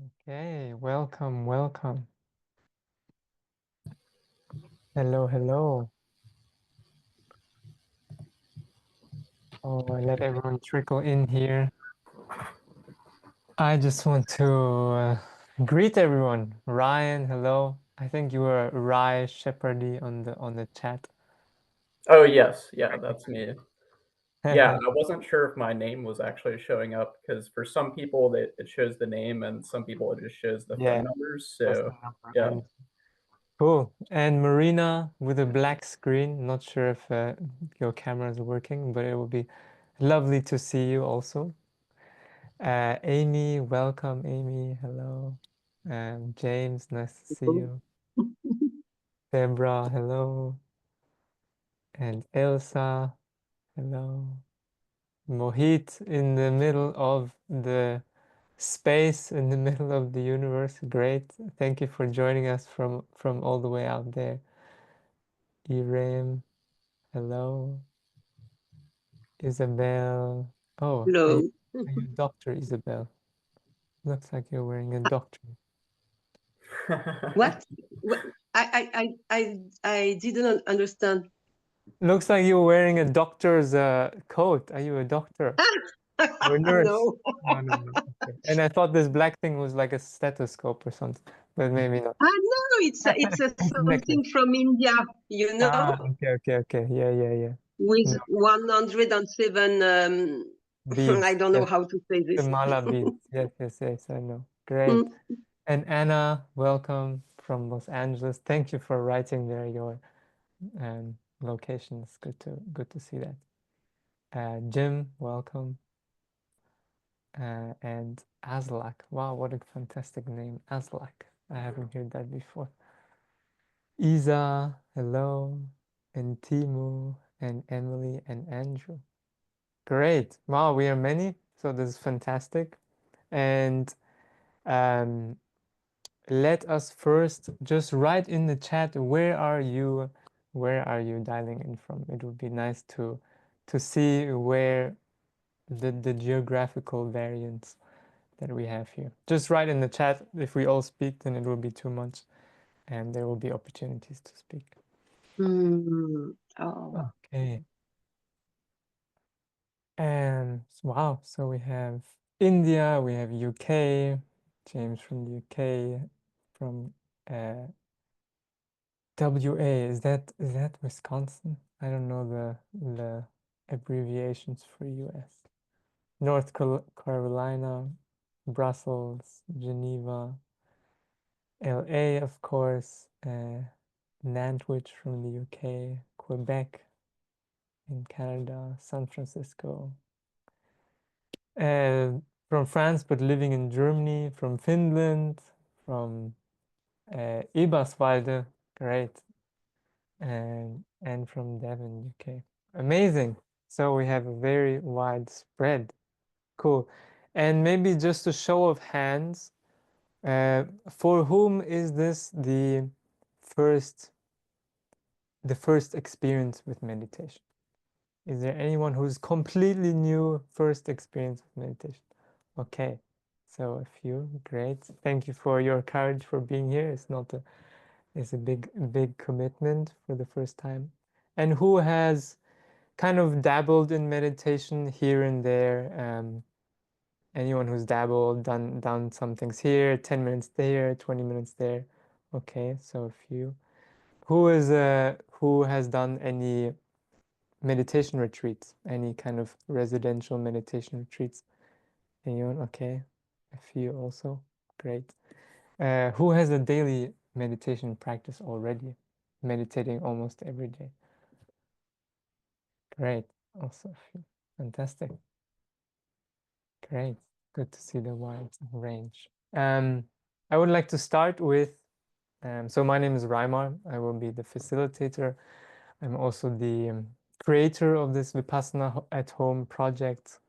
Okay, welcome, welcome. Hello, hello. Oh, I let everyone trickle in here. I just want to greet everyone. Ryan, hello. I think you were Rye Shepherdy on the chat. Oh, yes. Yeah, that's me. Yeah, I wasn't sure if my name was actually showing up because for some people it shows the name and some people it just shows the phone Yeah, numbers. just the So, number. yeah. And cool. And Marina with a black screen. Not sure if your camera is working, but it will be lovely to see you also. Amy, welcome, Amy. Hello. James, nice to see you. Debra, hello. And Elsa, hello. Mohit in the middle of the space, in the middle of the universe. Great. Thank you for joining us from all the way out there. Iram, hello. Isabel. Oh, Hello. are you Dr. Isabel? Looks like you're wearing a doctor. What? What? I didn't understand. Looks like you're wearing a doctor's coat. Are you a doctor or a nurse? No. No, no, no. Okay. And I thought this black thing was like a stethoscope or something, but maybe not. No, it's It's a necklace. something from India, Ah, okay, okay, okay. Yeah, yeah, yeah. with No, 107. I beads. don't know Yes, how to say the this. mala beads. Yes, yes, yes. I know. Great. Mm. And Anna, welcome from Los Angeles. Thank you for writing there your location. It's good to see that. Jim, welcome. And Aslak. Wow, what a fantastic name, Aslak. I haven't heard that before. Isa, hello. And Timu, and Emily, and Andrew. Great. Wow, we are many, so this is fantastic. And um, let us first just write in the chat where are you dialing in from? It would be nice to see where the geographical variance that we have here. Just write in the chat. If we all speak, then it will be too much, and there will be opportunities to speak. Oh. Okay. And wow, so we have India, we have UK, James from the UK, from uh, WA. Is that Wisconsin? I don't know the abbreviations for US. North Carolina, Brussels, Geneva, LA, of course, Nantwich from the UK, Quebec in Canada, San Francisco, uh, from France but living in Germany, from Finland, from Eberswalde, great, and from Devon, UK. Amazing. So we have a very wide spread. Cool. And maybe just a show of hands, for whom is this first the first experience with meditation? Is there anyone who's completely new first experience with meditation? Okay, so a few, great. Thank you for your courage for being here. It's a big commitment for the first time. And who has kind of dabbled in meditation here and there? Anyone who's dabbled, done some things here, 10 minutes there, 20 minutes there. Okay, so a few. Who has done any meditation retreats, any kind of residential meditation retreats? Anyone? Okay, a few also. Great. Who has a daily meditation practice already? Meditating almost every day. Great. Also a few. Fantastic. Great. Good to see the wide range. I would like to start with, so my name is Raimar. I will be the facilitator. I'm also the creator of this Vipassana at Home project,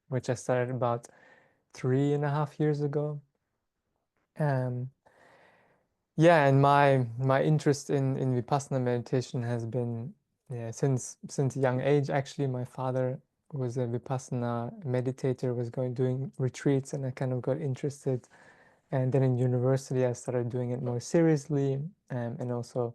which I started about 3.5 years ago. Yeah, and my interest in Vipassana meditation has been, yeah, since a young age. Actually, my father was a Vipassana meditator, was doing retreats, and I kind of got interested And then in university, I started doing it more seriously, and also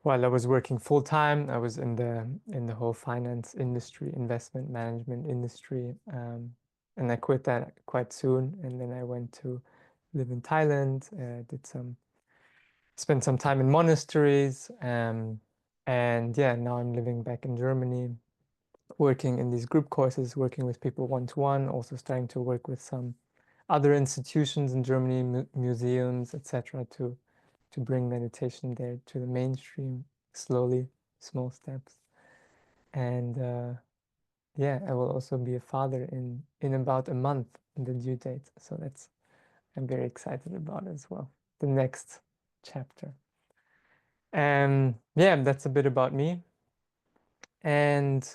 while I was working full time, I was in the whole finance industry, investment management industry, and I quit that quite soon. And then I went to live in Thailand, spent some time in monasteries, and yeah, now I'm living back in Germany, working in these group courses, working with people one to one, also starting to work with some other institutions in Germany, museums, etc., to bring meditation there to the mainstream slowly, small steps. And yeah, I will also be a father in about a month in the due date. So that's I'm very excited about as well. The next chapter. And yeah, that's a bit about me. And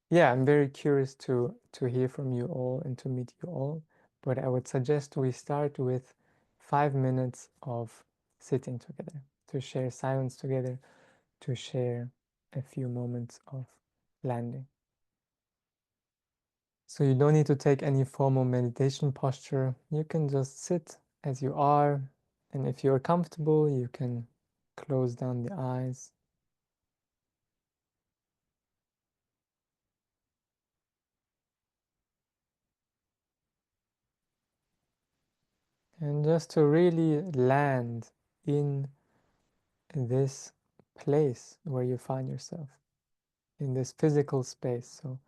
yeah, I'm very curious to hear from you all and to meet you all. But I would suggest we start with 5 minutes of sitting together, to share silence together, to share a few moments of landing. So you don't need to take any formal meditation posture. You can just sit as you are. And if you're comfortable, you can close down the eyes. And just to really land in this place where you find yourself, in this physical space. So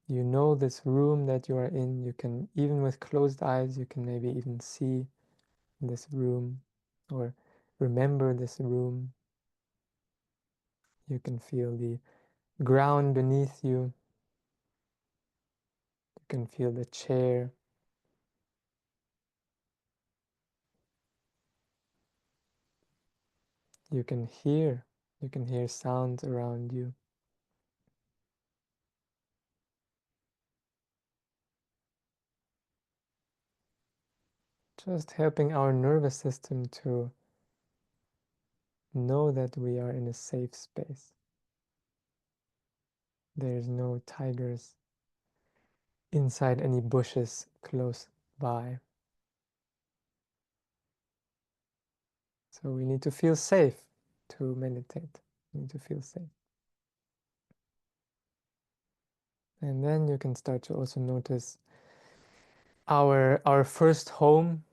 you know this room that you are in. You can, even with closed eyes, you can maybe even see this room or remember this room. You can feel the ground beneath you. You can feel the chair. You can hear. You can hear sounds around you. Just helping our nervous system to know that we are in a safe space. There's no tigers inside any bushes close by. So we need to feel safe to meditate. We need to feel safe. And then you can start to also notice our first home,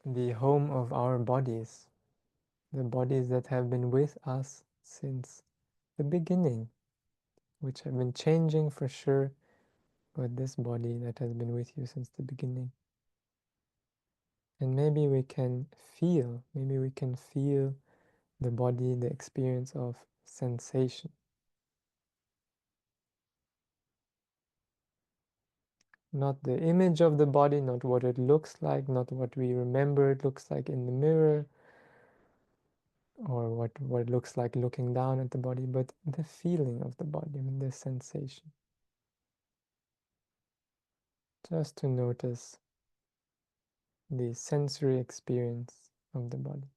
the home of our bodies, the bodies that have been with us since the beginning, which have been changing for sure, but this body that has been with you since the beginning. And maybe we can feel the body, the experience of sensation. Not the image of the body, not what it looks like, not what we remember it looks like in the mirror, or what it looks like looking down at the body, but the feeling of the body, the sensation. Just to notice the sensory experience of the body.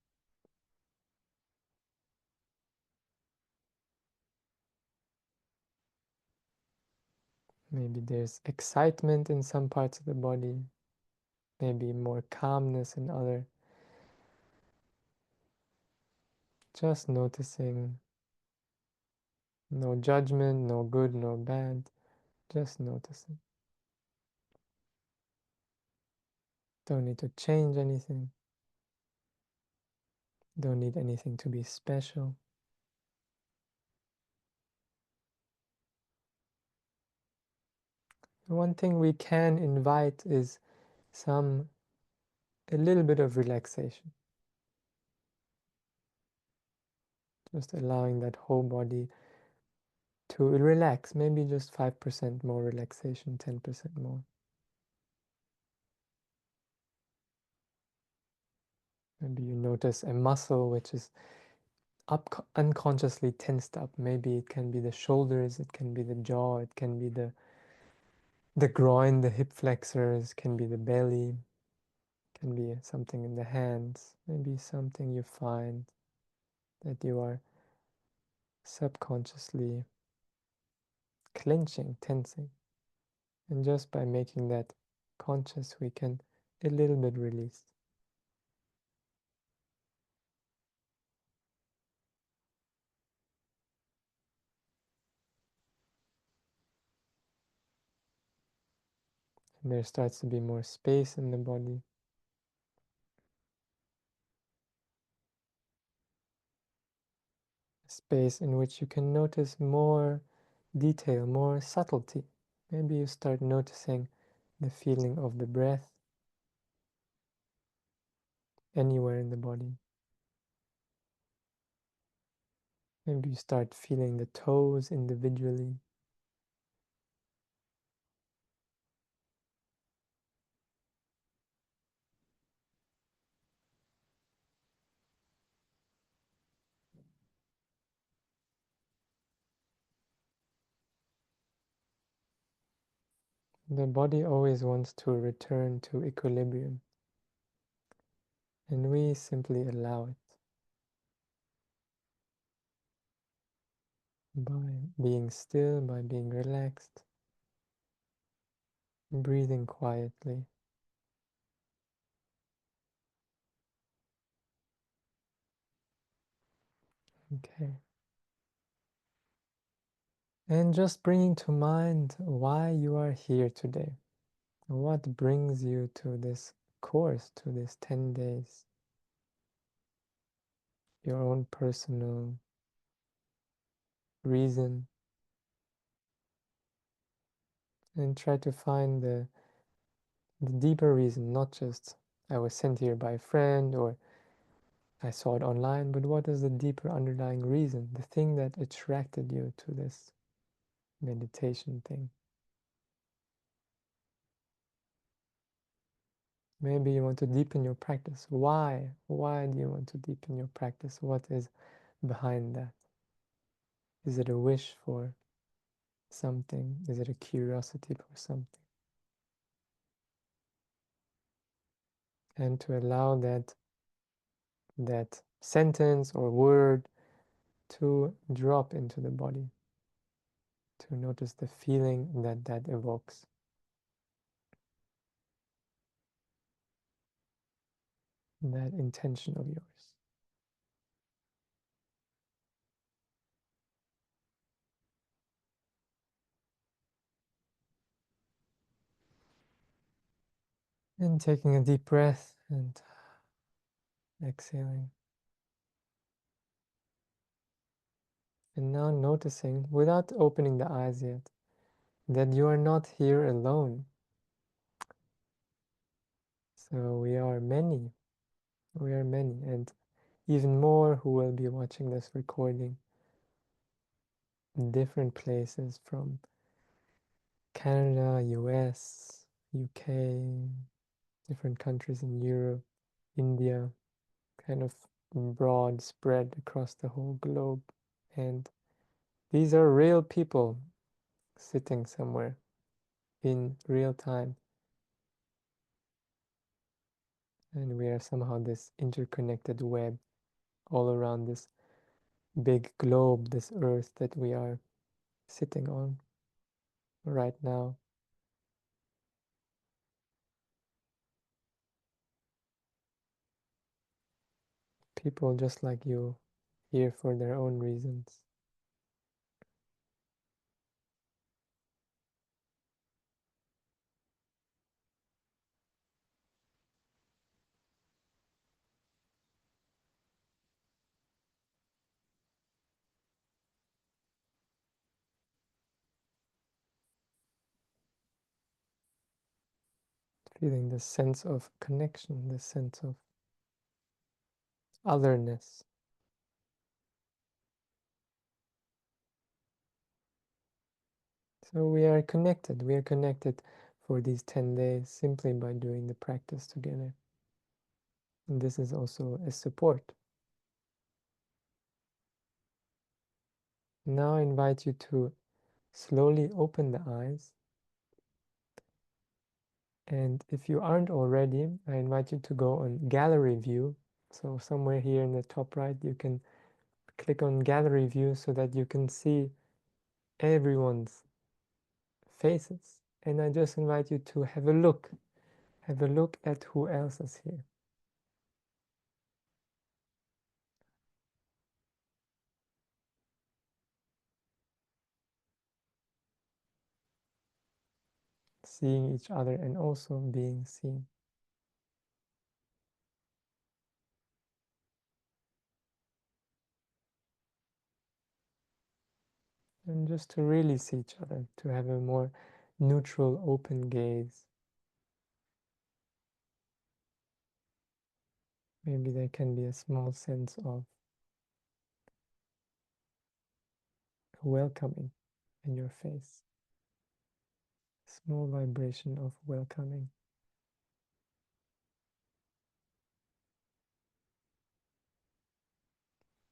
Maybe there's excitement in some parts of the body, maybe more calmness in other. Just noticing, no judgment, no good, no bad, just noticing. Don't need to change anything. Don't need anything to be special. One thing we can invite is a little bit of relaxation. Just allowing that whole body to relax, maybe just 5% more relaxation, 10% more. Maybe you notice a muscle which is unconsciously tensed up. Maybe it can be the shoulders, it can be the jaw, it can be the groin, the hip flexors, can be the belly, can be something in the hands, maybe something you find that you are subconsciously clenching, tensing. And just by making that conscious, we can a little bit released. And there starts to be more space in the body. A space in which you can notice more detail, more subtlety. Maybe you start noticing the feeling of the breath anywhere in the body. Maybe you start feeling the toes individually. The body always wants to return to equilibrium, and we simply allow it by being still, by being relaxed, breathing quietly. Okay. And just bringing to mind why you are here today. What brings you to this course, to this 10 days? Your own personal reason. And try to find the deeper reason, not just I was sent here by a friend or I saw it online, but what is the deeper underlying reason, the thing that attracted you to this meditation thing? Maybe you want to deepen your practice. Why? Why do you want to deepen your practice? What is behind that? Is it a wish for something? Is it a curiosity for something? And to allow that sentence or word to drop into the body, to notice the feeling that that evokes. That intention of yours. And taking a deep breath and exhaling. And now noticing, without opening the eyes yet, that you are not here alone. So we are many. We are many, and even more who will be watching this recording in different places from Canada, US, UK, different countries in Europe, India, kind of broad spread across the whole globe. And these are real people sitting somewhere in real time. And we are somehow this interconnected web all around this big globe, this earth that we are sitting on right now. People just like you, here for their own reasons. Feeling the sense of connection, the sense of otherness. So we are connected. We are connected for these 10 days simply by doing the practice together. And this is also a support. Now I invite you to slowly open the eyes. And if you aren't already, I invite you to go on gallery view. So somewhere here in the top right, you can click on gallery view so that you can see everyone's faces. And I just invite you to have a look Have a look at who else is here. Seeing each other and also being seen. And just to really see each other, to have a more neutral, open gaze. Maybe there can be a small sense of welcoming in your face. Small vibration of welcoming.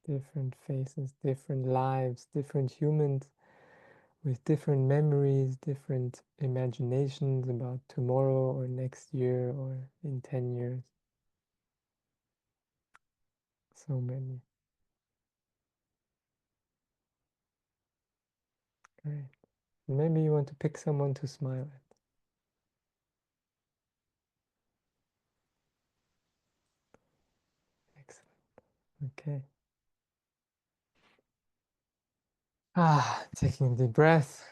Different faces, different lives, different humans with different memories, different imaginations about tomorrow or next year or in 10 years. So many. Great. Maybe you want to pick someone to smile at. Excellent. Okay. Taking a deep breath.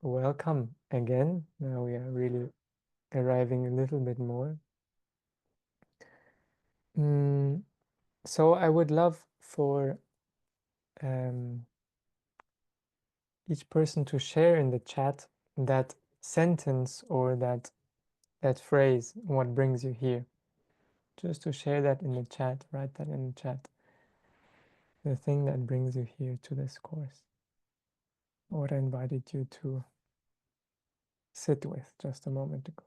Welcome again. Now we are really arriving a little bit more. So I would love for each person to share in the chat that sentence or that phrase, what brings you here. Just to share that in the chat, write that in the chat. The thing that brings you here to this course. What I invited you to sit with just a moment ago.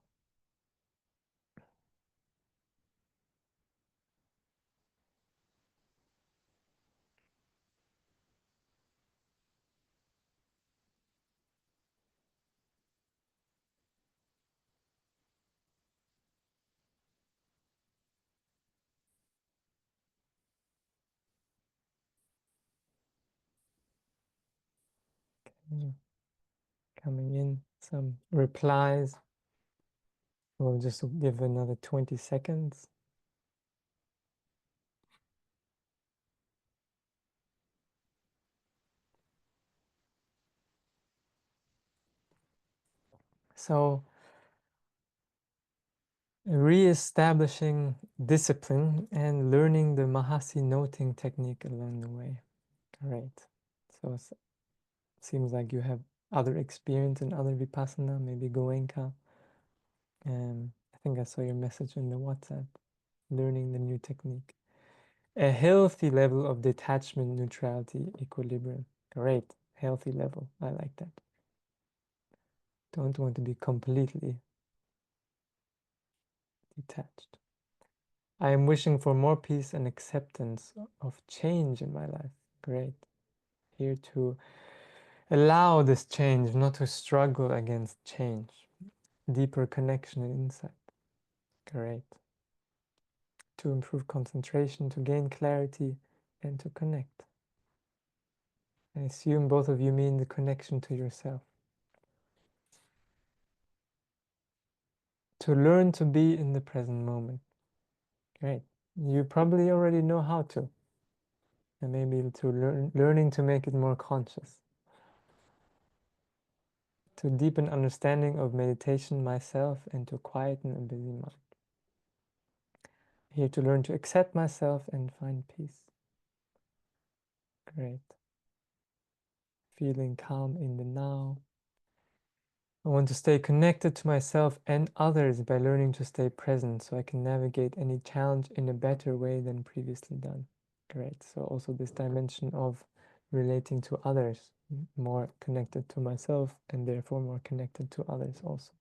Coming in, some replies. We'll just give another 20 seconds. So, re-establishing discipline and learning the Mahasi noting technique along the way. Great. So it seems like you have other experience in other Vipassana, maybe Goenka. I think I saw your message in the WhatsApp, learning the new technique. A healthy level of detachment, neutrality, equilibrium. Great, healthy level. I like that. Don't want to be completely detached. I am wishing for more peace and acceptance of change in my life. Great. Here to allow this change, not to struggle against change. Deeper connection and insight. Great. To improve concentration, to gain clarity, and to connect. I assume both of you mean the connection to yourself. To learn to be in the present moment. Great. You probably already know how to. And maybe to learning to make it more conscious. To deepen understanding of meditation myself and to quieten a busy mind. Here to learn to accept myself and find peace. Great. Feeling calm in the now. I want to stay connected to myself and others by learning to stay present so I can navigate any challenge in a better way than previously done. Great. So also this dimension of relating to others, more connected to myself and therefore more connected to others also.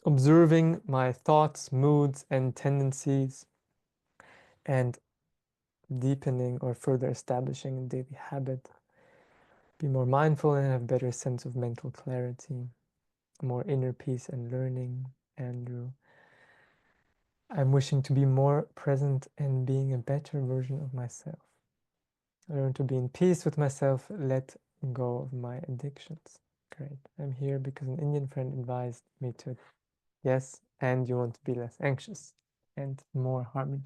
Observing my thoughts, moods, and tendencies and deepening or further establishing a daily habit. Be more mindful and have better sense of mental clarity, more inner peace and learning. Andrew. I'm wishing to be more present and being a better version of myself. I learn to be in peace with myself, let go of my addictions. Great. I'm here because an Indian friend advised me to. Yes, and you want to be less anxious and more harmony.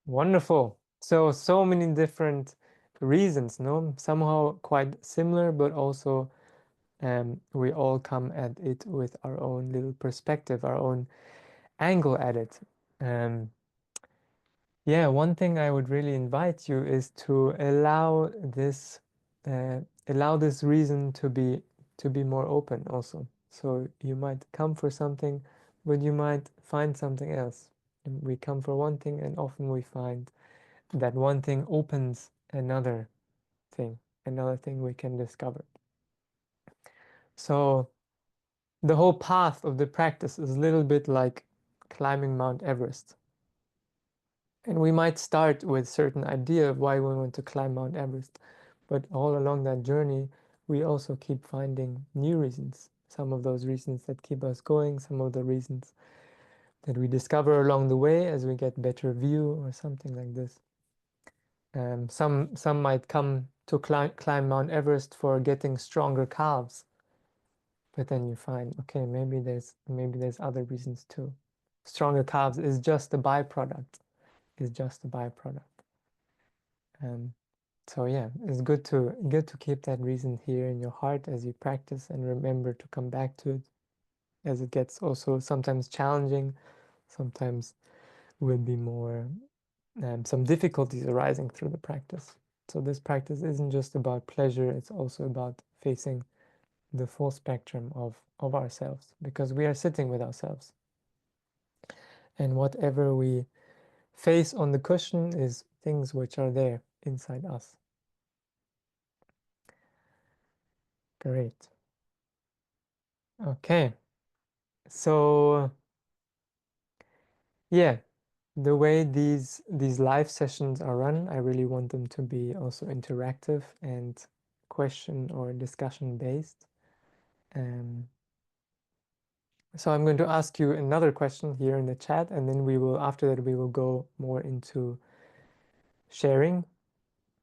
Wonderful. So many different reasons, no? Somehow quite similar, but also we all come at it with our own little perspective, our own angle at it. Yeah, one thing I would really invite you is to allow this reason to be more open also. So you might come for something, but you might find something else. We come for one thing, and often we find that one thing opens another thing we can discover. So the whole path of the practice is a little bit like climbing Mount Everest. And we might start with certain idea of why we want to climb Mount Everest, but all along that journey, we also keep finding new reasons. Some of those reasons that keep us going, some of the reasons that we discover along the way as we get better view or something like this. Some might come to climb Mount Everest for getting stronger calves, but then you find, okay, maybe there's other reasons too. Stronger calves is just a byproduct. Is just a byproduct. So yeah, it's good to keep that reason here in your heart as you practice, and remember to come back to it as it gets also sometimes challenging, sometimes will be more some difficulties arising through the practice. So this practice isn't just about pleasure, it's also about facing the full spectrum of ourselves, because we are sitting with ourselves. And whatever we face on the cushion is things which are there inside us. Great. Okay. So yeah, the way these live sessions are run, I really want them to be also interactive and question or discussion based. So I'm going to ask you another question here in the chat, and then after that we will go more into sharing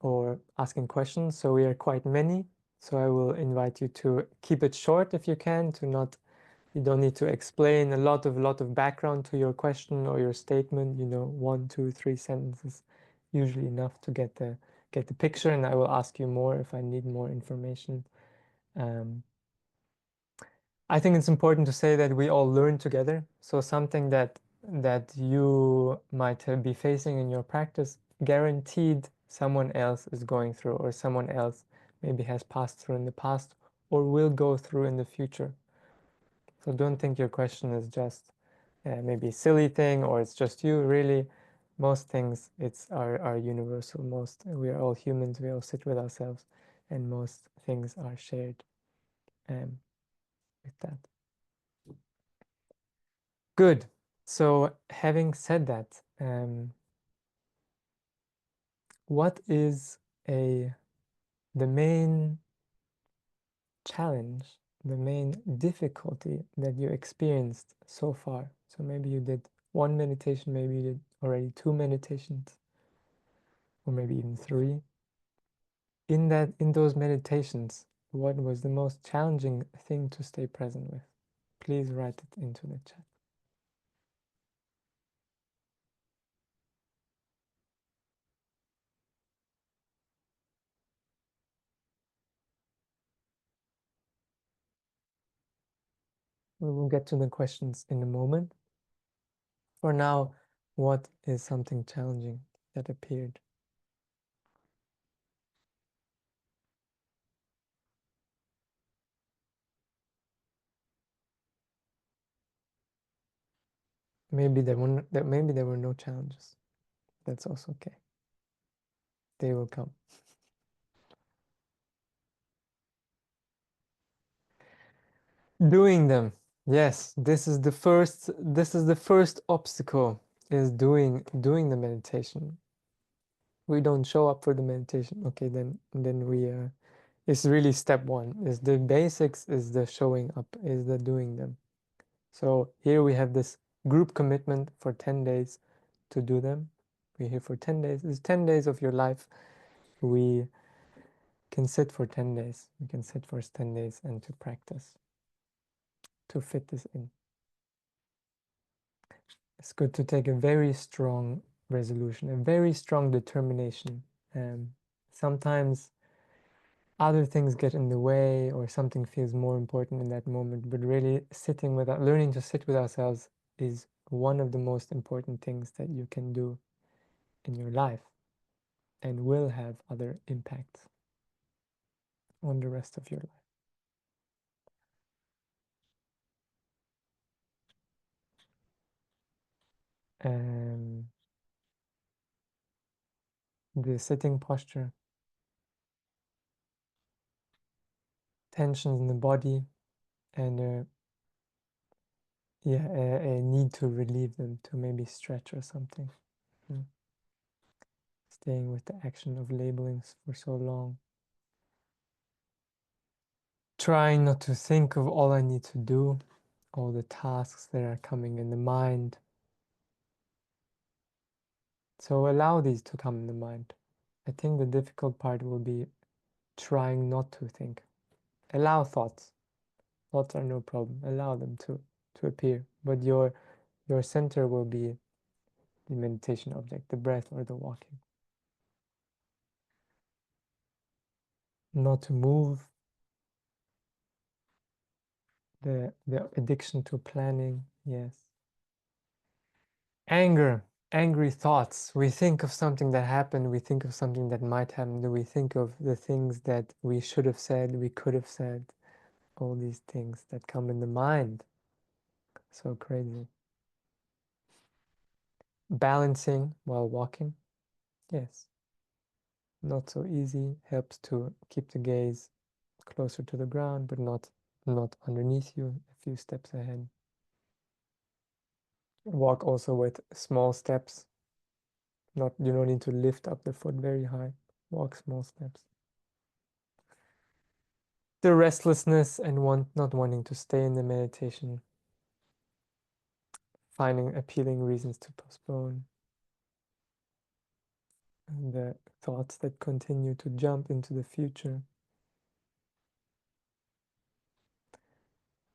or asking questions. So we are quite many. So I will invite you to keep it short if you can, you don't need to explain a lot of background to your question or your statement. 1, 2, 3 sentences, usually enough to get the picture. And I will ask you more if I need more information. I think it's important to say that we all learn together. So something that you might be facing in your practice, guaranteed someone else is going through, or someone else maybe has passed through in the past or will go through in the future. So don't think your question is just maybe a silly thing, or it's just you. Really, most things are universal. We are all humans. We all sit with ourselves, and most things are shared with that. Good. So having said that, what is the main challenge, the main difficulty that you experienced so far? So maybe you did one meditation, maybe you did already 2 meditations, or maybe even 3. In those meditations, what was the most challenging thing to stay present with? Please write it into the chat. We will get to the questions in a moment. For now, what is something challenging that appeared? Maybe there were no challenges. That's also okay. They will come. Doing them. Yes, this is the first obstacle, is doing the meditation. We don't show up for the meditation. Okay, then we it's really step 1. Is the basics, is the showing up, is the doing them. So here we have this group commitment for 10 days to do them. We're here for 10 days. It's 10 days of your life. We can sit for 10 days. We can sit for 10 days and to practice, to fit this in. It's good to take a very strong resolution, a very strong determination. Sometimes other things get in the way or something feels more important in that moment, but really learning to sit with ourselves is one of the most important things that you can do in your life and will have other impacts on the rest of your life. The sitting posture, tensions in the body, and a need to relieve them, to maybe stretch or something. Staying with the action of labeling for so long. Trying not to think of all I need to do, all the tasks that are coming in the mind. So allow these to come in the mind. I think the difficult part will be trying not to think. Allow thoughts. Thoughts are no problem. Allow them to appear. But your center will be the meditation object, the breath or the walking. Not to move. The addiction to planning, yes. Anger, angry thoughts. We think of something that happened, we think of something that might happen, we think of the things that we should have said, we could have said, all these things that come in the mind. So crazy. Balancing while walking, yes. Not so easy, helps to keep the gaze closer to the ground, but not underneath you, a few steps ahead. Walk also with small steps. You don't need to lift up the foot very high. Walk small steps. The restlessness and not wanting to stay in the meditation. Finding appealing reasons to postpone. And the thoughts that continue to jump into the future.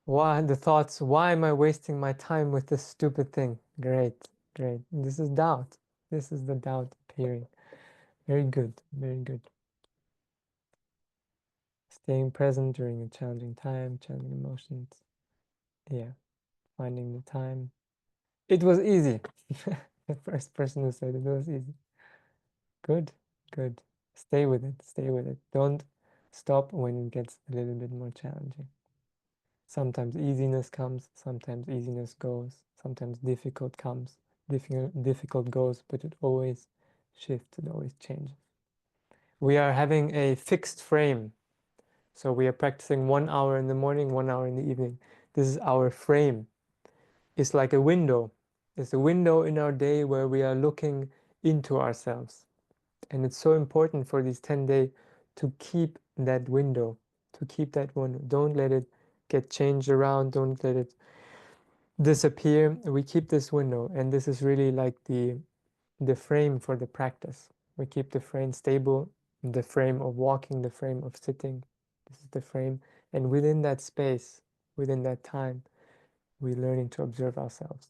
Why the thoughts, why am I wasting my time with this stupid thing? Great, great. This is doubt. This is the doubt appearing. Very good, very good. Staying present during a challenging time, challenging emotions. Yeah, finding the time. It was easy. The first person who said it was easy. Good, good. Stay with it, stay with it. Don't stop when it gets a little bit more challenging. Sometimes easiness comes, sometimes easiness goes, sometimes difficult comes, difficult goes, but it always shifts, it always changes. We are having a fixed frame. So we are practicing 1 hour in the morning, 1 hour in the evening. This is our frame. It's like a window. It's a window in our day where we are looking into ourselves. And it's so important for these 10 days to keep that window, to keep that window. Don't let it get changed around. Don't let it disappear. We keep this window. And this is really like the frame for the practice. We keep the frame stable, the frame of walking, the frame of sitting. This is the frame. And within that space, within that time, we're learning to observe ourselves.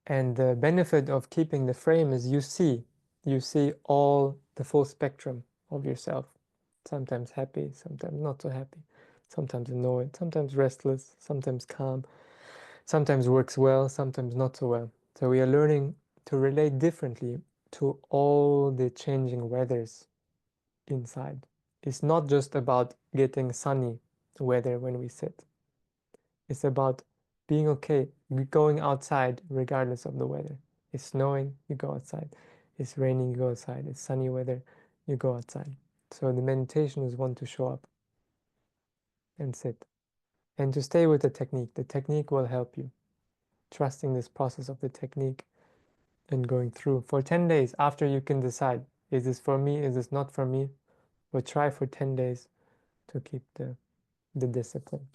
And the benefit of keeping the frame is you see all the full spectrum of yourself. Sometimes happy, sometimes not so happy, sometimes annoyed, sometimes restless, sometimes calm, sometimes works well, sometimes not so well. So we are learning to relate differently to all the changing weathers inside. It's not just about getting sunny weather when we sit. It's about being okay, going outside regardless of the weather. It's snowing, you go outside. It's raining, you go outside. It's sunny weather, you go outside. So the meditation is one to show up and sit. And to stay with the technique. The technique will help you. Trusting this process of the technique and going through for 10 days after you can decide, is this for me, is this not for me? But try for 10 days to keep the discipline.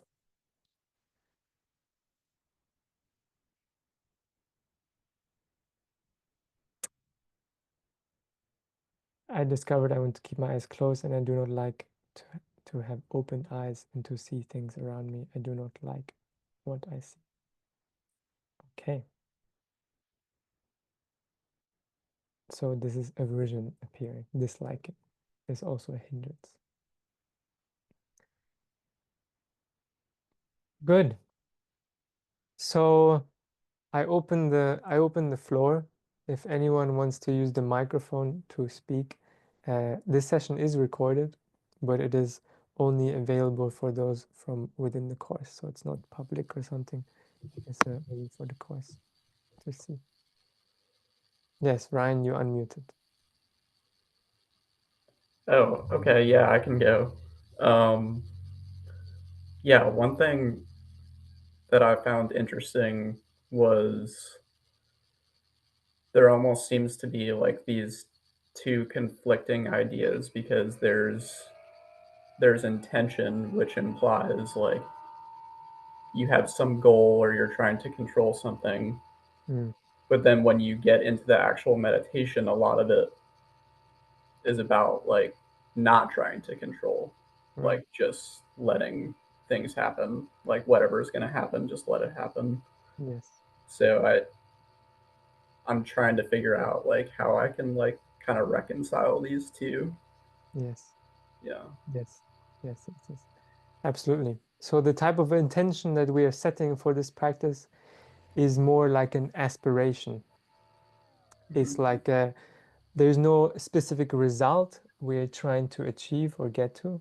I discovered I want to keep my eyes closed, and I do not like to have opened eyes and to see things around me. I do not like what I see. Okay. So this is aversion appearing, disliking is also a hindrance. Good. So I open the floor. If anyone wants to use the microphone to speak, this session is recorded, but it is only available for those from within the course. So it's not public or something. It's only for the course to see. Yes, Ryan, you unmuted. Oh, okay. Yeah, I can go. Yeah, one thing that I found interesting was there almost seems to be like these two conflicting ideas because there's intention, which implies like you have some goal or you're trying to control something. Mm, But then when you get into the actual meditation, a lot of it is about like not trying to control, right. like just letting things happen, like whatever is going to happen, just let it happen. Yes. So I'm trying to figure out like how I can like kind of reconcile these two. Yes. Yeah. Yes. Yes. Yes. Yes. Absolutely. So the type of intention that we are setting for this practice is more like an aspiration. It's Mhm. like there's no specific result we're trying to achieve or get to.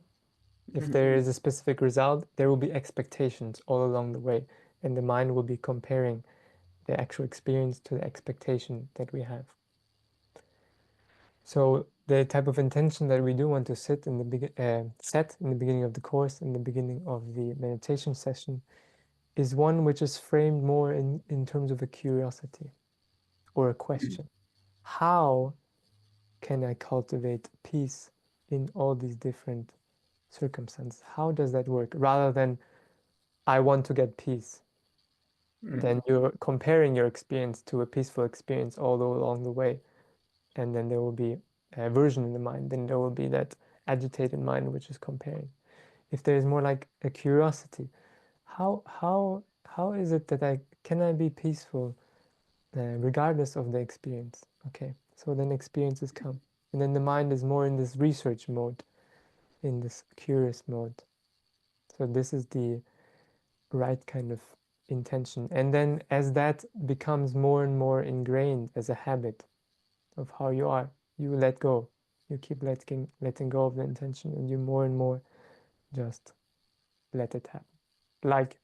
If Mhm. there is a specific result, there will be expectations all along the way, and the mind will be comparing the actual experience to the expectation that we have. So the type of intention that we do want to set in the beginning of the course, in the beginning of the meditation session, is one which is framed more in terms of a curiosity or a question. How can I cultivate peace in all these different circumstances? How does that work? Rather than I want to get peace, Mhm. then you're comparing your experience to a peaceful experience all along the way, and then there will be aversion in the mind. Then there will be that agitated mind which is comparing. If there is more like a curiosity, how is it that I be peaceful regardless of the experience? Okay, so then experiences come, and then the mind is more in this research mode, in this curious mode. So this is the right kind of intention. And then as that becomes more and more ingrained as a habit of how you are, you let go. You keep letting go of the intention, and you more and more just let it happen. Like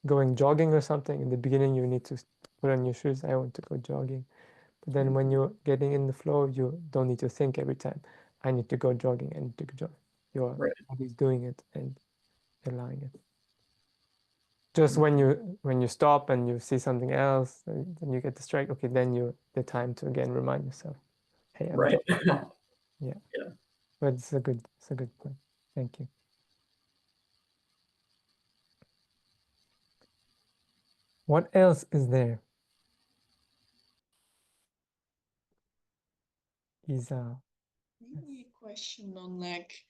going jogging or something. In the beginning, you need to put on your shoes. I want to go jogging. But then when you're getting in the flow, you don't need to think every time. I need to go jogging. I need to go jogging. Your Right. body's doing it and allowing it. Just Mhm. when you stop and you see something else, then you get distracted. Okay, then you the time to again remind yourself, hey, I'm Right. jogging. Yeah, Yeah. but it's a good point. Thank you. What else is there? Isa. Yes. Maybe a question on like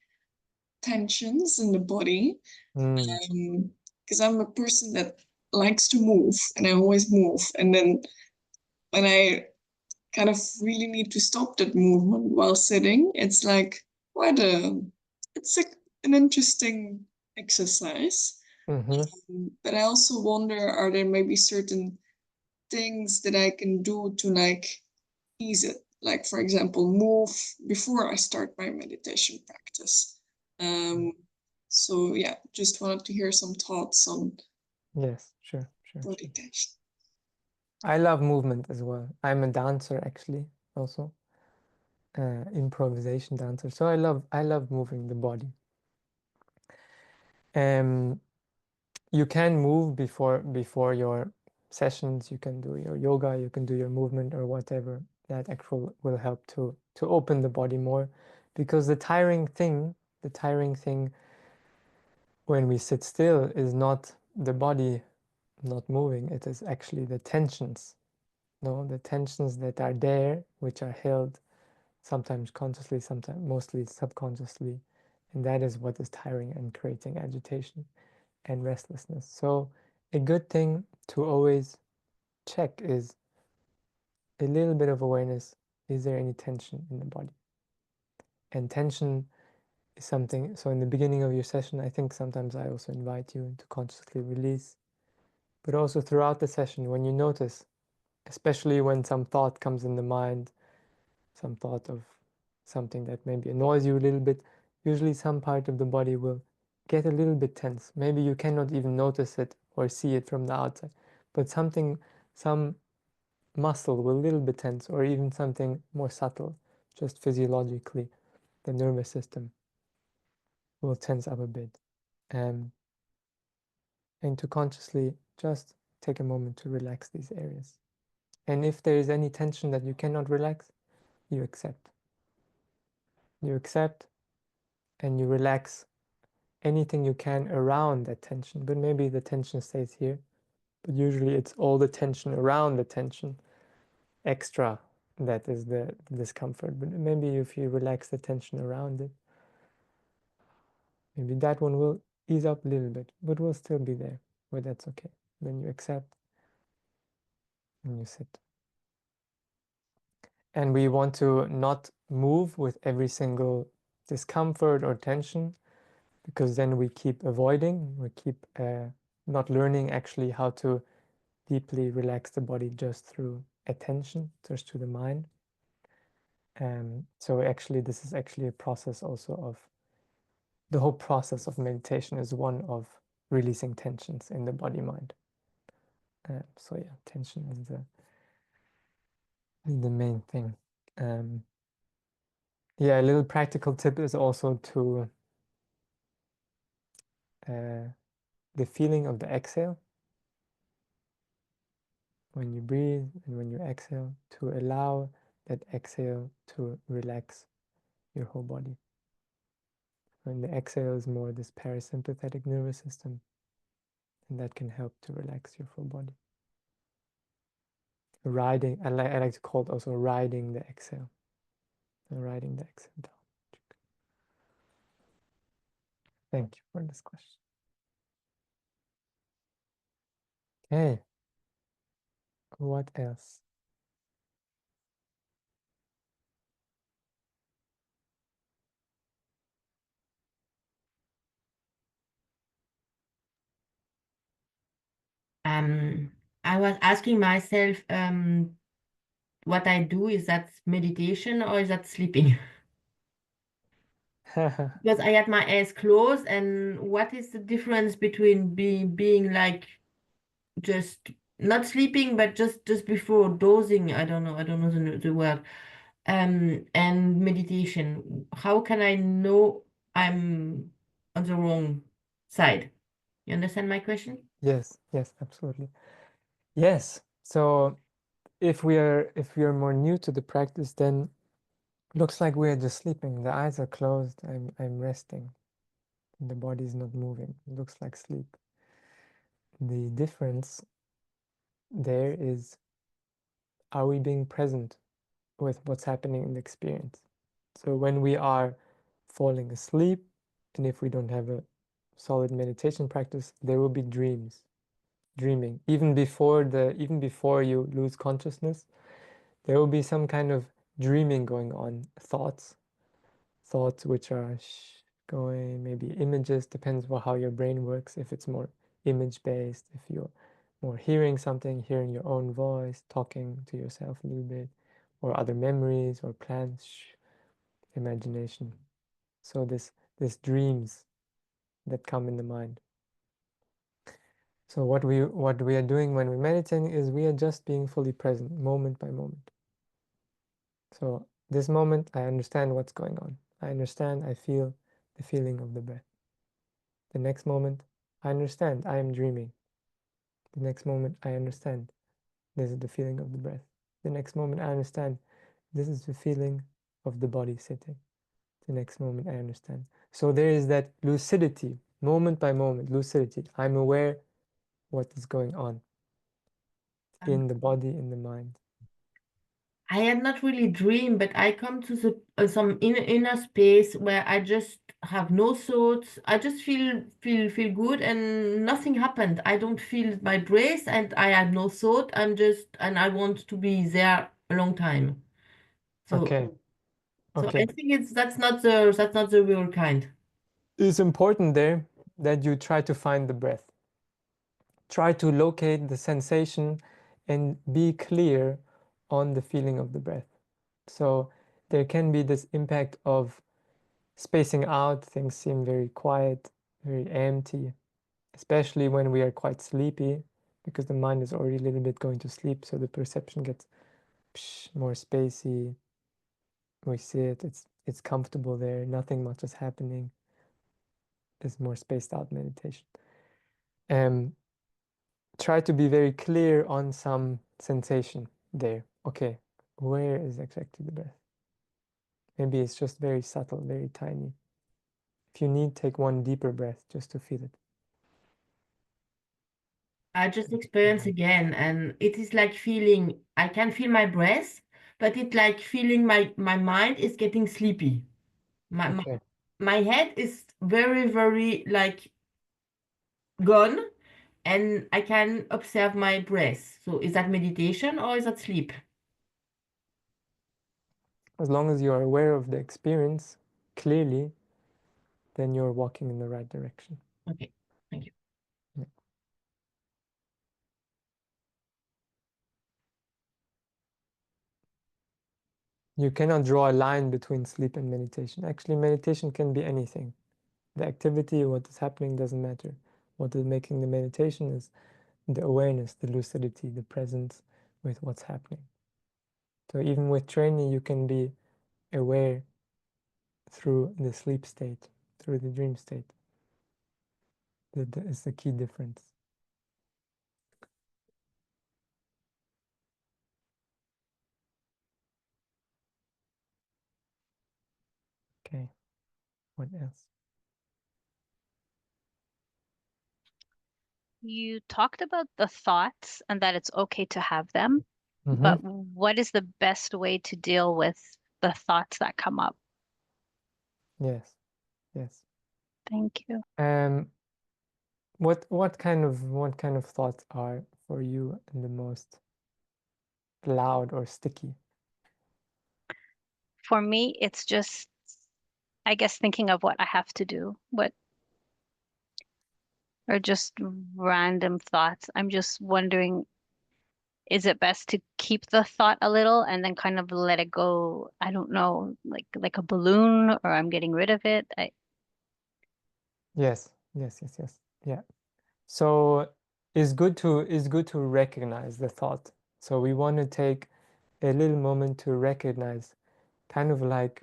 tensions in the body. Mm, Because I'm a person that likes to move and I always move. And then when I kind of really need to stop that movement while sitting, it's like quite it's like an interesting exercise. mm-hmm, But I also wonder, are there maybe certain things that I can do to like ease it? Like, for example, move before I start my meditation practice. Um, so yeah, just wanted to hear some thoughts on yes, sure. body tension. I love movement as well. I'm a dancer actually, also improvisation dancer. So I love moving the body. Um, you can move before your sessions. You can do your yoga. You can do your movement or whatever. That actual will help to open the body more, because the tiring thing when we sit still is not the body not moving. It is actually the tensions. No, the tensions that are there, which are held sometimes consciously, sometimes mostly subconsciously, and that is what is tiring and creating agitation and restlessness. So a good thing to always check is a little bit of awareness. Is there any tension in the body? And tension is something, so in the beginning of your session, I think sometimes I also invite you to consciously release, but also throughout the session, when you notice, especially when some thought comes in the mind, some thought of something that maybe annoys you a little bit, usually some part of the body will get a little bit tense. Maybe you cannot even notice it or see it from the outside, but some muscle will a little bit tense, or even something more subtle, just physiologically, the nervous system will tense up a bit. And to consciously just take a moment to relax these areas. And if there is any tension that you cannot relax, you accept. You accept and you relax anything you can around that tension. But maybe the tension stays here, but usually it's all the tension around the tension extra that is the discomfort. But maybe if you relax the tension around it, maybe that one will ease up a little bit, but will still be there. But that's okay. Then you accept and you sit. And we want to not move with every single discomfort or tension, because then we keep avoiding, we keep not learning actually how to deeply relax the body just through attention, just to the mind. So actually, this is actually a process also of, the whole process of meditation is one of releasing tensions in the body mind. So yeah, tension is the main thing. Yeah, a little practical tip is also to the feeling of the exhale when you breathe and when you exhale, to allow that exhale to relax your whole body. When the exhale is more this parasympathetic nervous system, and that can help to relax your full body. Riding, I like to call it also riding the exhale. Riding the exhale down. Thank you for this question. Okay. What else? I was asking myself, what I do, is that meditation or is that sleeping? Because I had my eyes closed, and what is the difference between being like just not sleeping, but just before dozing? I don't know the word. And meditation. How can I know I'm on the wrong side? You understand my question? Yes, yes, absolutely. Yes. So if we are more new to the practice, then looks like we are just sleeping. The eyes are closed. I'm resting. The body is not moving. It looks like sleep. The difference there is, are we being present with what's happening in the experience? So when we are falling asleep, and if we don't have a solid meditation practice, there will be dreaming. Even before you lose consciousness, there will be some kind of dreaming going on, thoughts which are going, maybe images, depends on how your brain works, if it's more image based, if you're more hearing something, hearing your own voice, talking to yourself a little bit, or other memories or plans, imagination. So this dreams that come in the mind. So what we are doing when we're meditating is we are just being fully present, moment by moment. So this moment, I understand what's going on. I understand, I feel the feeling of the breath. The next moment, I understand, I am dreaming. The next moment, I understand, this is the feeling of the breath. The next moment, I understand, this is the feeling of the body sitting. The next moment, I understand. So there is that lucidity, moment by moment, lucidity. I'm aware what is going on in the body, in the mind. I had not really dream, but I come to some inner space where I just have no thoughts. I just feel good, and nothing happened. I don't feel my breath, and I had no thought. And I want to be there a long time. So Okay. so Okay. I think that's not the real kind. It's important there that you try to find the breath. Try to locate the sensation and be clear on the feeling of the breath. So there can be this impact of spacing out, things seem very quiet, very empty, especially when we are quite sleepy, because the mind is already a little bit going to sleep, so the perception gets more spacey. We sit, it's comfortable there, nothing much is happening. It's more spaced out meditation. Try to be very clear on some sensation there. Okay, where is exactly the breath? Maybe it's just very subtle, very tiny. If you need, take one deeper breath just to feel it. I just experience again, and it is like feeling, I can feel my breath, but it's like feeling my mind is getting sleepy. My, Okay. my head is very, very like gone, and I can observe my breath. So is that meditation or is that sleep? As long as you are aware of the experience clearly, then you're walking in the right direction. Okay, thank you. Yeah. You cannot draw a line between sleep and meditation. Actually, meditation can be anything. The activity, what is happening doesn't matter. What is making the meditation is the awareness, the lucidity, the presence with what's happening. So even with training, you can be aware through the sleep state, through the dream state. That is the key difference. Okay, what else? You talked about the thoughts and that it's okay to have them, Mm-hmm. but what is the best way to deal with the thoughts that come up? Yes, yes. Thank you. What kind of thoughts are for you the most loud or sticky? For me, it's just, I guess, thinking of what I have to do, what are just random thoughts. I'm just wondering, is it best to keep the thought a little and then kind of let it go? I don't know, like a balloon, or I'm getting rid of it. Yes, yes, yes, yes. Yeah. So it's good to recognize the thought. So we want to take a little moment to recognize, kind of like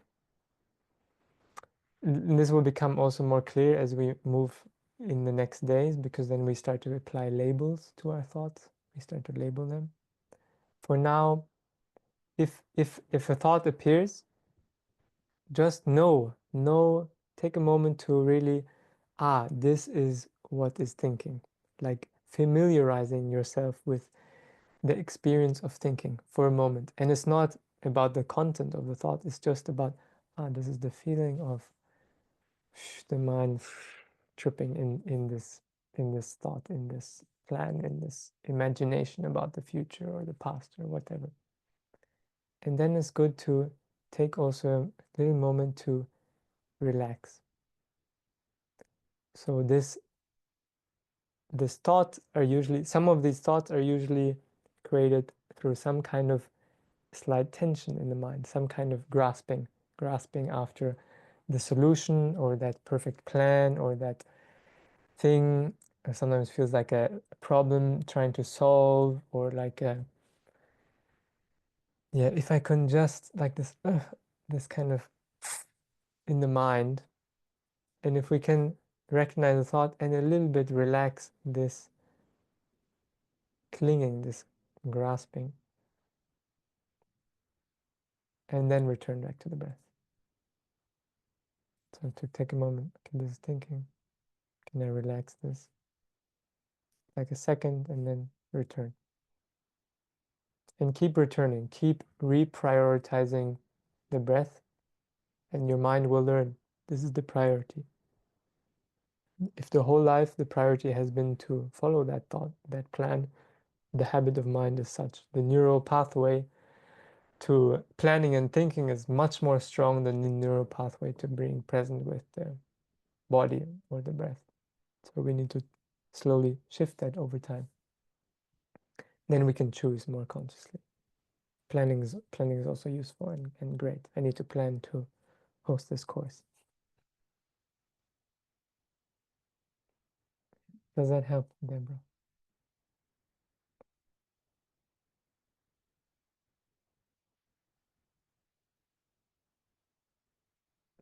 this will become also more clear as we move in the next days, because then we start to apply labels to our thoughts. We start to label them. For now, if a thought appears, just know, take a moment to really, this is what is thinking, like familiarizing yourself with the experience of thinking for a moment. And it's not about the content of the thought, it's just about, this is the feeling of the mind tripping in this thought, in this plan, in this imagination about the future or the past or whatever. And then it's good to take also a little moment to relax. So some of these thoughts are usually created through some kind of slight tension in the mind, some kind of grasping after the solution or that perfect plan or that thing. Sometimes feels like a problem trying to solve, or like if I can just like this kind of in the mind. And if we can recognize the thought and a little bit relax this clinging, this grasping, and then return back to the breath. So to take a moment, okay, this is thinking, can I relax this? Like a second and then return. And keep returning, keep reprioritizing the breath, and your mind will learn this is the priority. If the whole life the priority has been to follow that thought, that plan, the habit of mind is such. The neural pathway to planning and thinking is much more strong than the neural pathway to being present with the body or the breath. So we need to slowly shift that over time. Then we can choose more consciously. Planning is also useful and great. I need to plan to host this course. Does that help, Deborah?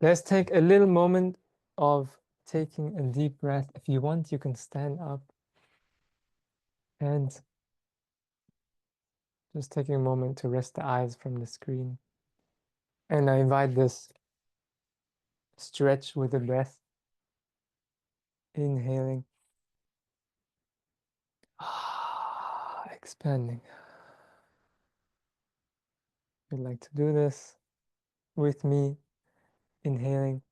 Let's take a little moment of taking a deep breath. If you want, you can stand up and just taking a moment to rest the eyes from the screen. And I invite this stretch with the breath. Inhaling. Expanding. If you'd like to do this with me, inhaling.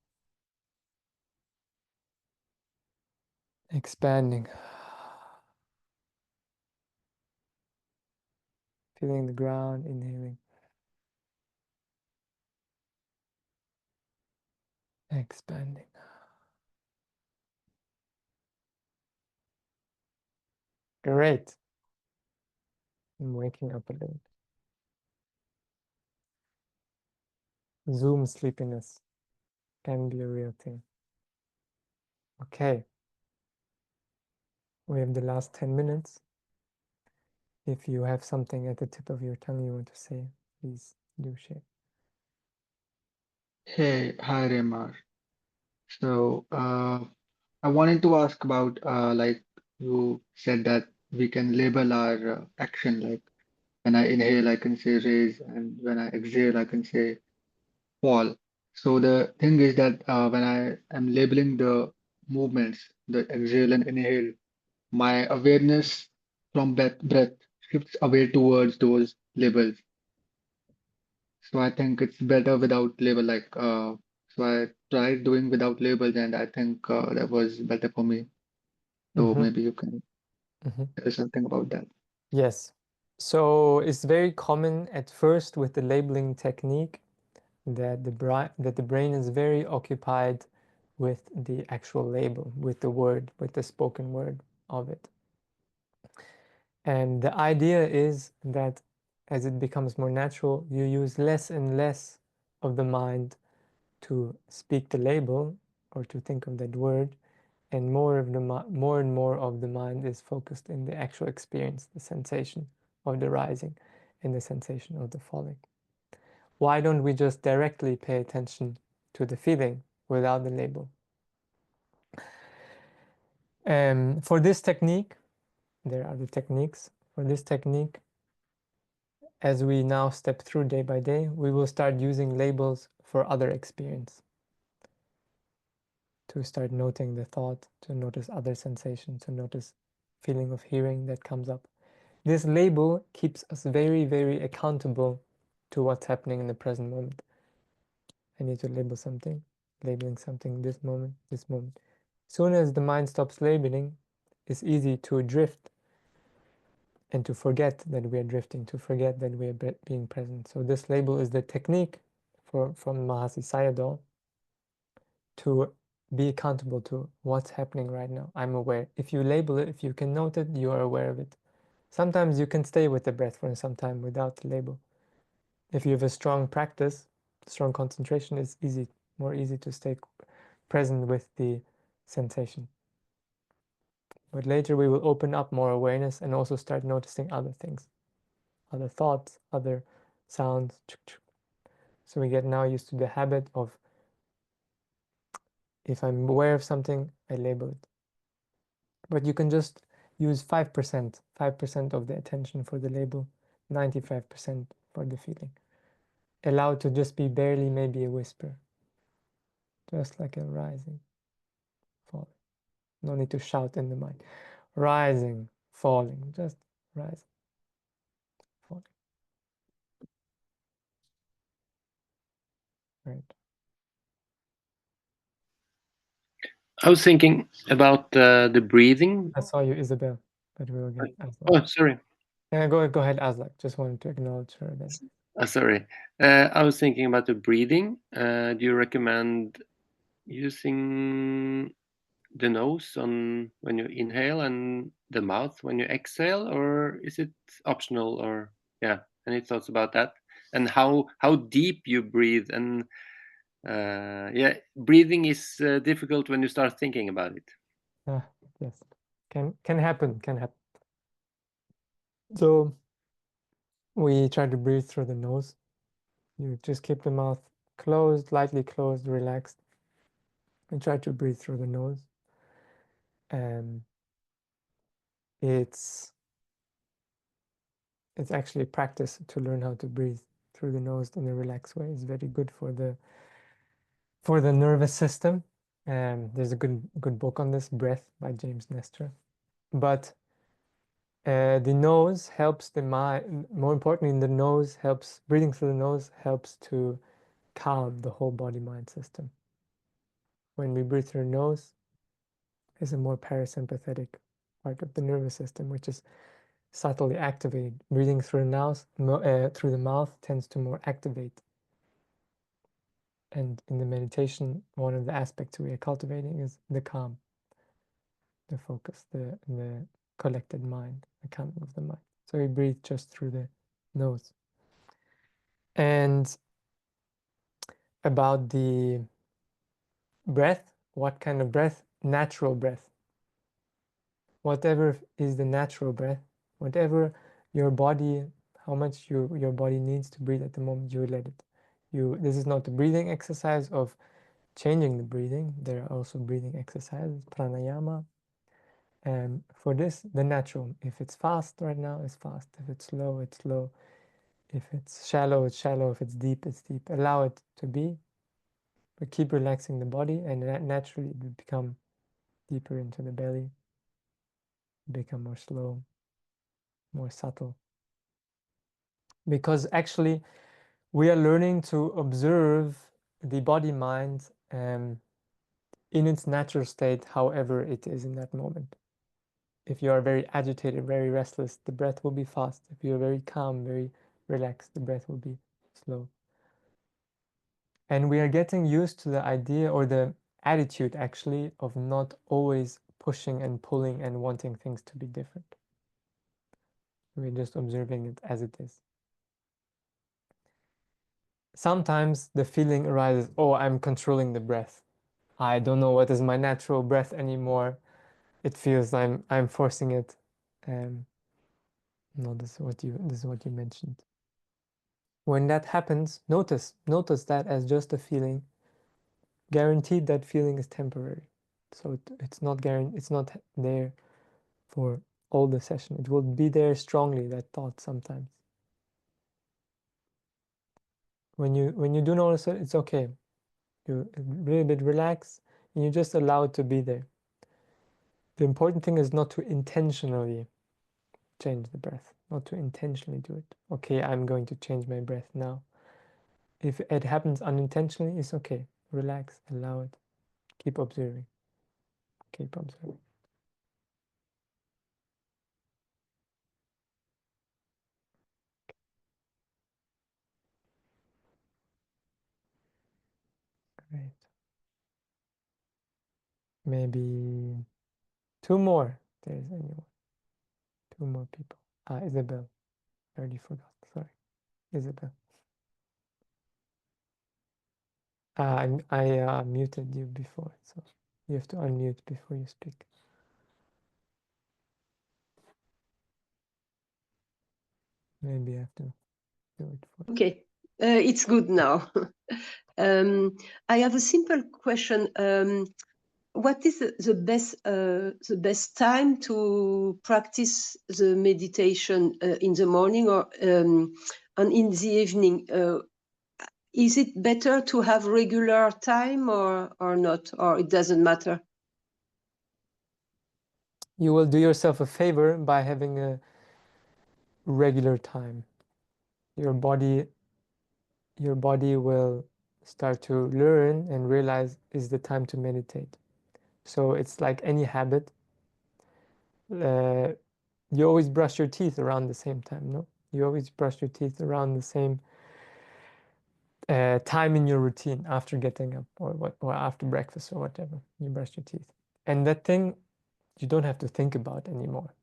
Expanding. Feeling the ground, inhaling. Expanding. Great. I'm waking up a little. Zoom sleepiness can be a real thing. Okay. We have the last 10 minutes. If you have something at the tip of your tongue you want to say, please do share. Hey, hi Remar. So, I wanted to ask about like you said that we can label our action. Like when I inhale, I can say raise, and when I exhale, I can say fall. So the thing is that when I am labeling the movements, the exhale and inhale, my awareness from breath shifts away towards those labels. So I think it's better without label. So I tried doing without labels, and I think that was better for me. So maybe you can say something about that. Yes. So it's very common at first with the labeling technique that the brain is very occupied with the actual label, with the word, with the spoken word of it. And the idea is that as it becomes more natural, you use less and less of the mind to speak the label or to think of that word, and more and more of the mind is focused in the actual experience, the sensation of the rising and the sensation of the falling. Why don't we just directly pay attention to the feeling without the label? For this technique, there are the techniques. For this technique, as we now step through day by day, we will start using labels for other experience. To start noting the thought, to notice other sensations, to notice feeling of hearing that comes up. This label keeps us very, very accountable to what's happening in the present moment. I need to label something, labeling something this moment, this moment. Soon as the mind stops labeling, it's easy to drift and to forget that we are drifting, to forget that we are being present. So this label is the technique from Mahasi Sayadaw to be accountable to what's happening right now. I'm aware. If you label it, if you can note it, you are aware of it. Sometimes you can stay with the breath for some time without the label. If you have a strong practice, strong concentration, it's more easy to stay present with the sensation. But later we will open up more awareness and also start noticing other things, other thoughts, other sounds. So we get now used to the habit of, if I'm aware of something, I label it. But you can just use 5% of the attention for the label, 95% for the feeling. Allow to just be barely maybe a whisper, just like a rising, falling. No need to shout in the mind. Rising, falling, just rising, falling. Right. I was thinking about the breathing. I saw you, Isabel, but we will get Aslak. Oh, sorry. Go ahead, Aslak. Just wanted to acknowledge her then. Sorry. I was thinking about the breathing. Do you recommend using the nose on when you inhale and the mouth when you exhale, or is it optional? Or yeah, any thoughts about that? And how deep you breathe? And yeah, breathing is difficult when you start thinking about it. Yes, can happen. So we try to breathe through the nose. You just keep the mouth closed, lightly closed, relaxed, and try to breathe through the nose. It's actually practice to learn how to breathe through the nose in a relaxed way. It's very good for the nervous system. There's a good book on this, Breath by James Nestor. But the nose helps the mind. More importantly, the nose helps, breathing through the nose helps to calm the whole body-mind system. When we breathe through the nose, is a more parasympathetic part of the nervous system, which is subtly activated. Breathing through the mouth tends to more activate. And in the meditation, one of the aspects we are cultivating is the calm, the focus, the collected mind, the calming of the mind. So we breathe just through the nose. And about the breath, what kind of breath? Natural breath. Whatever is the natural breath, whatever your body, how much your body needs to breathe at the moment, you let it. This is not a breathing exercise of changing the breathing. There are also breathing exercises, pranayama. And for this, the natural. If it's fast right now, it's fast. If it's slow, it's slow. If it's shallow, it's shallow. If it's deep, it's deep. Allow it to be, but keep relaxing the body, and naturally it will become deeper into the belly, become more slow, more subtle. Because actually, we are learning to observe the body-mind in its natural state, however it is in that moment. If you are very agitated, very restless, the breath will be fast. If you're very calm, very relaxed, the breath will be slow. And we are getting used to the idea or the attitude actually of not always pushing and pulling and wanting things to be different. We're just observing it as it is. Sometimes the feeling arises, oh, I'm controlling the breath. I don't know what is my natural breath anymore. It feels I'm forcing it. No, this is what you mentioned. When that happens, notice that as just a feeling. Guaranteed that feeling is temporary. So it's not there for all the session. It will be there strongly, that thought sometimes. When you do notice it, it's okay. You really bit relax and you just allow it to be there. The important thing is not to intentionally change the breath, not to intentionally do it. Okay, I'm going to change my breath now. If it happens unintentionally, it's okay. Relax, allow it. Keep observing. Keep observing. Great. Maybe two more. There's anyone. Two more people. Isabel. I already forgot. Sorry. Isabel. I muted you before, so you have to unmute before you speak. Maybe I have to do it for you. Okay, it's good now. I have a simple question. What is the best time to practice the meditation in the morning or and in the evening? Is it better to have regular time or not, or it doesn't matter? You will do yourself a favor by having a regular time. Your body will start to learn and realize is the time to meditate. So it's like any habit. You always brush your teeth around the same time, no? You always brush your teeth around the same time in your routine after getting up or after breakfast or whatever. You brush your teeth. And that thing you don't have to think about anymore.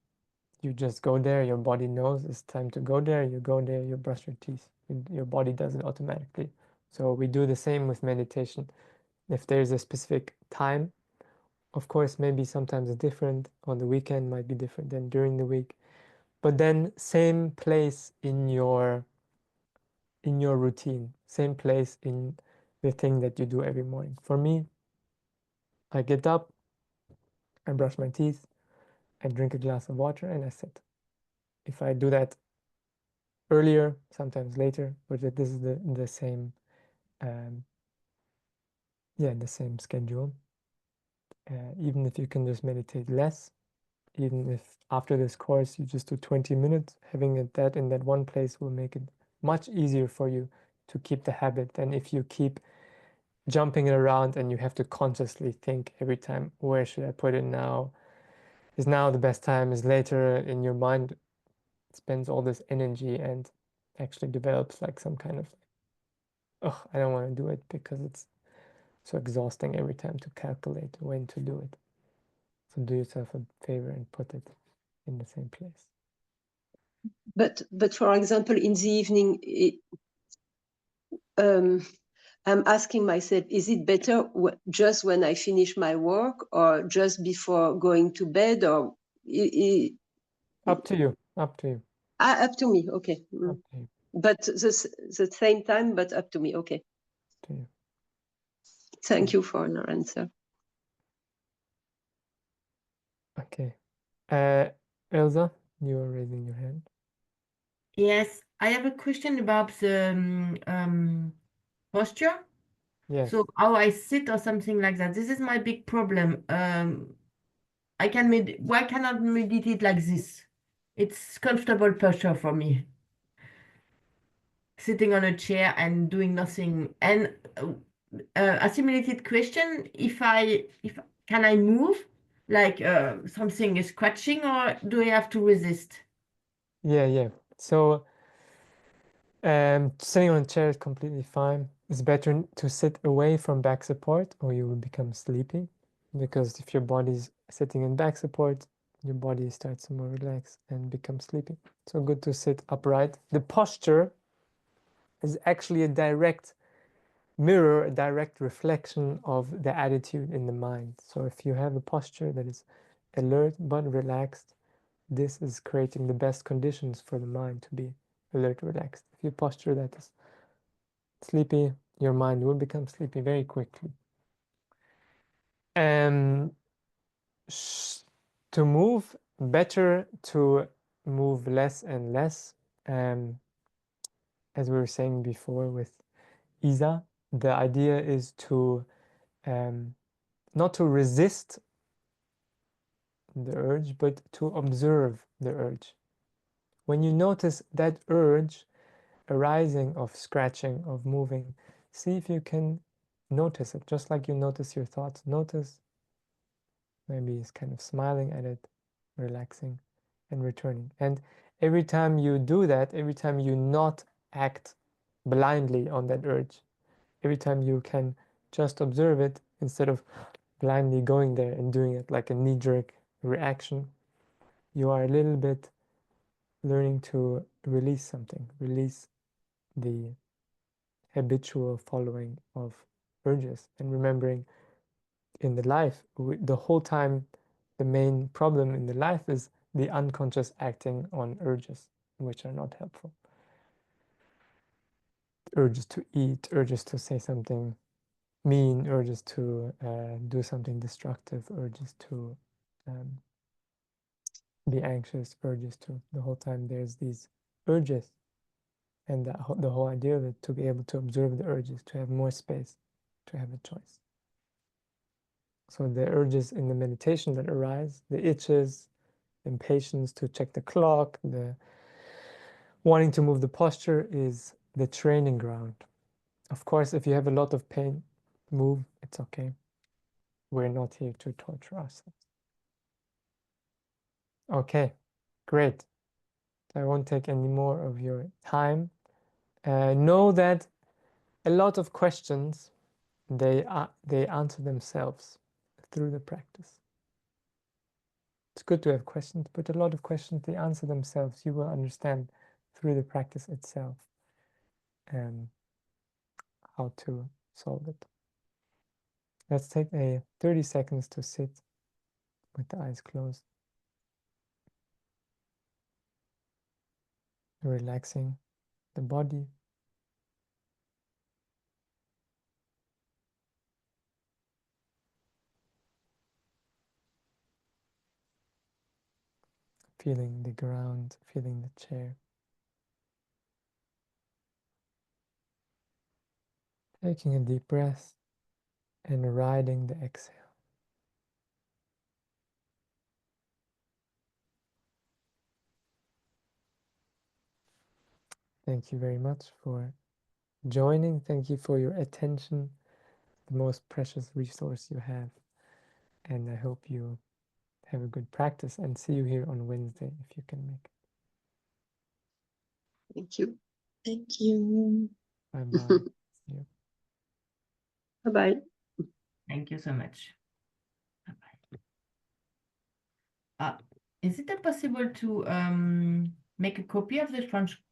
You just go there, your body knows it's time to go there, you go there, you brush your teeth. Your body does it automatically. So we do the same with meditation. If there's a specific time, of course, maybe sometimes it's different. On the weekend might be different than during the week. But then same place in your routine, same place in the thing that you do every morning. For me, I get up, I brush my teeth, I drink a glass of water, and I sit. If I do that earlier, sometimes later, but this is the same, the same schedule. Even if you can just meditate less, even if after this course you just do 20 minutes, having it that in that one place will make it much easier for you to keep the habit than if you keep jumping it around and you have to consciously think every time, where should I put it now? Is now the best time? Is later? In your mind spends all this energy and actually develops like some kind of, oh, I don't want to do it because it's so exhausting every time to calculate when to do it. So do yourself a favor and put it in the same place. But for example, in the evening, I'm asking myself, is it better just when I finish my work or just before going to bed, or Up to you. Up to you. Up to me. Okay. Up to you. But the same time, but up to me. Okay. To you. Thank you for your answer. Okay. Elsa, you are raising your hand. Yes, I have a question about the posture. Yes. So how I sit or something like that. This is my big problem. Why cannot meditate like this? It's comfortable posture for me. Sitting on a chair and doing nothing. And a simulated question: if can I move? Like something is scratching, or do I have to resist? Yeah. So sitting on a chair is completely fine. It's better to sit away from back support or you will become sleepy, because if your body's sitting in back support, your body starts to more relax and become sleepy. So good to sit upright. The posture is actually a direct mirror, a direct reflection of the attitude in the mind. So if you have a posture that is alert but relaxed, this is creating the best conditions for the mind to be alert, relaxed. If you posture that is sleepy, your mind will become sleepy very quickly. And to move, better to move less and less. As we were saying before with Isa, the idea is to not to resist the urge, but to observe the urge. When you notice that urge arising of scratching, of moving, see if you can notice it, just like you notice your thoughts. Notice, maybe it's kind of smiling at it, relaxing, and returning. And every time you do that, every time you not act blindly on that urge, every time you can just observe it instead of blindly going there and doing it like a knee-jerk reaction, you are a little bit learning to release something, release the habitual following of urges, and remembering in the life, the whole time, the main problem in the life is the unconscious acting on urges, which are not helpful. Urges to eat, urges to say something mean, urges to do something destructive, urges to be anxious, urges to, the whole time there's these urges. And the whole idea of it, to be able to observe the urges, to have more space, to have a choice. So the urges in the meditation that arise, the itches, impatience to check the clock, the wanting to move the posture, is the training ground Of course, if you have a lot of pain, move, it's okay. We're not here to torture ourselves. Okay, great. I won't take any more of your time. Know that a lot of questions, they answer themselves through the practice. It's good to have questions, but a lot of questions, they answer themselves. You will understand through the practice itself how to solve it. Let's take a 30 seconds to sit with the eyes closed, relaxing the body, feeling the ground, feeling the chair. Taking a deep breath and riding the exhale. Thank you very much for joining. Thank you for your attention, the most precious resource you have. And I hope you have a good practice and see you here on Wednesday if you can make it. Thank you. Thank you. Bye-bye. See you. Bye-bye. Thank you so much. Bye-bye. Is it possible to make a copy of the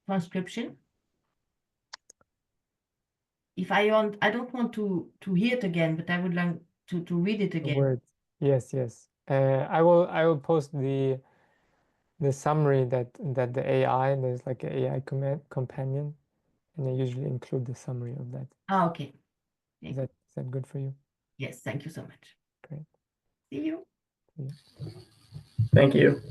transcription? If I don't want to hear it again, but I would like to read it again. Words. Yes, yes. I will post the summary that the AI, there's like an AI companion, and I usually include the summary of that. Okay. Is that good for you? Yes, thank you so much. Great. See you. See you. Thank you.